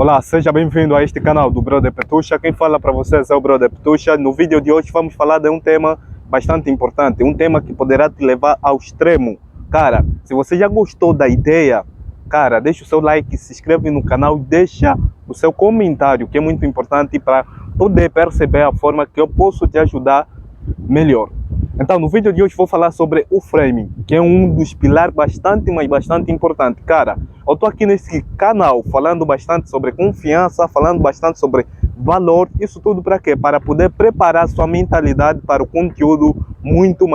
Olá, seja bem-vindo a este canal do Brother Petucha. Quem fala para vocês é o Brother Petucha. No vídeo de hoje vamos falar de um tema bastante importante, um tema que poderá te levar ao extremo. Cara, se você já gostou da ideia, cara, deixa o seu like, se inscreve no canal e deixa o seu comentário, que é muito importante para poder perceber a forma que eu posso te ajudar melhor. Então, no vídeo de hoje vou falar sobre o framing, que é um dos pilares bastante importante. Cara, eu tô aqui nesse canal falando bastante sobre confiança, falando bastante sobre valor. Isso tudo para quê? Para poder preparar sua mentalidade para o conteúdo muito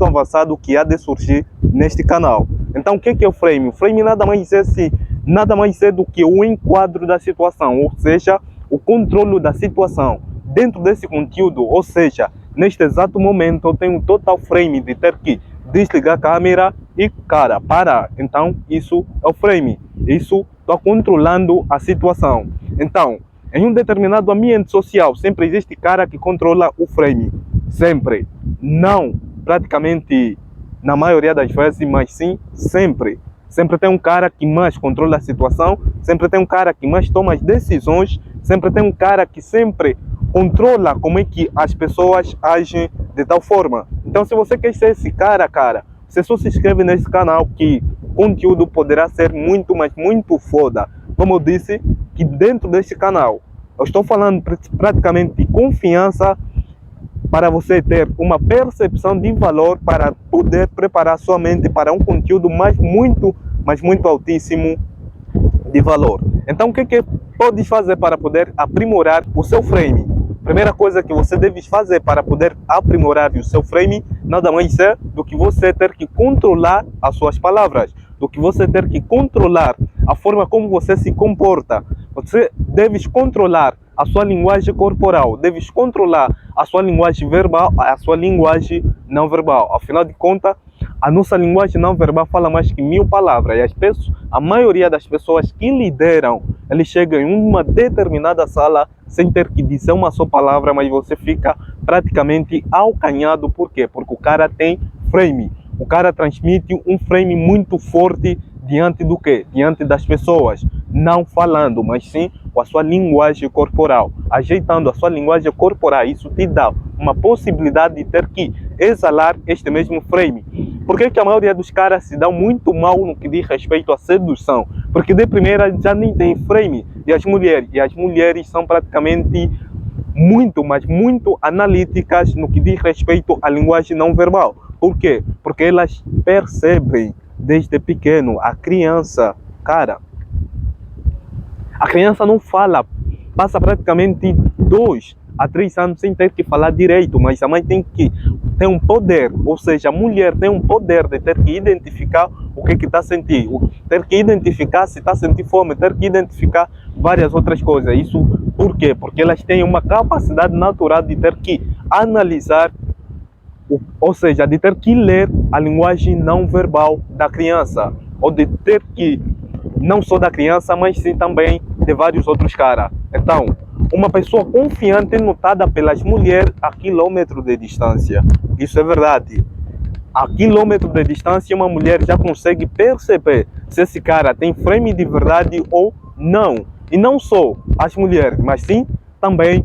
avançado que há de surgir neste canal. Então, o que é o framing? O framing nada mais é do que o enquadro da situação, ou seja, o controle da situação dentro desse conteúdo. Ou seja, neste exato momento eu tenho total frame de ter que desligar a câmera e, cara, parar. Então, isso é o frame. Isso está controlando a situação. Então, em um determinado ambiente social, sempre existe cara que controla o frame. Sempre. Não praticamente na maioria das vezes, mas sim sempre. Sempre tem um cara que mais controla a situação, sempre tem um cara que mais toma as decisões, sempre tem um cara que sempre controla como é que as pessoas agem de tal forma. Então, se você quer ser esse cara, você só se inscreve nesse canal que o conteúdo poderá ser muito foda. Como eu disse, que dentro desse canal eu estou falando praticamente de confiança para você ter uma percepção de valor para poder preparar sua mente para um conteúdo muito altíssimo de valor. Então, o que pode fazer para poder aprimorar o seu frame? Primeira coisa que você deve fazer para poder aprimorar o seu frame nada mais é do que você ter que controlar as suas palavras, do que você ter que controlar a forma como você se comporta. Você deve controlar a sua linguagem corporal, deve controlar a sua linguagem verbal, a sua linguagem não verbal. Afinal de contas, a nossa linguagem não verbal fala mais que 1000 palavras. E a maioria das pessoas que lideram, eles chegam em uma determinada sala sem ter que dizer uma só palavra, mas você fica praticamente acanhado. Por quê? Porque o cara tem frame. O cara transmite um frame muito forte diante do quê? Diante das pessoas. Não falando, mas sim com a sua linguagem corporal. Ajeitando a sua linguagem corporal, isso te dá uma possibilidade de ter que exalar este mesmo frame. Por que a maioria dos caras se dão muito mal no que diz respeito à sedução? Porque de primeira já nem tem frame. E as mulheres são praticamente muito analíticas no que diz respeito à linguagem não verbal. Por quê? Porque elas percebem desde pequeno. A criança, a criança não fala, passa praticamente 2 a 3 anos sem ter que falar direito, mas a mãe tem um poder, ou seja, a mulher tem um poder de ter que identificar o que está sentindo, ter que identificar se está sentindo fome, ter que identificar várias outras coisas. Isso por quê? Porque elas têm uma capacidade natural de ter que analisar, ou seja, de ter que ler a linguagem não verbal da criança, ou de ter que, não só da criança, mas sim também de vários outros caras. Então, uma pessoa confiante é notada pelas mulheres a quilômetro de distância. Isso é verdade. A quilômetro de distância, uma mulher já consegue perceber se esse cara tem frame de verdade ou não. E não só as mulheres, mas sim também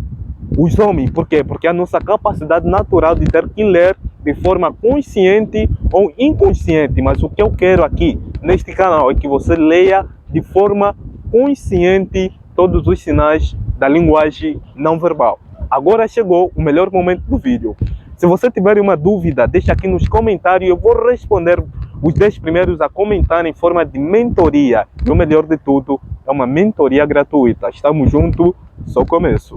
os homens. Por quê? Porque a nossa capacidade natural de ter que ler de forma consciente ou inconsciente. Mas o que eu quero aqui neste canal é que você leia de forma consciente todos os sinais da linguagem não verbal. Agora chegou o melhor momento do vídeo. Se você tiver uma dúvida, deixa aqui nos comentários e eu vou responder os 10 primeiros a comentar em forma de mentoria. E o melhor de tudo, é uma mentoria gratuita. Estamos juntos, só começo.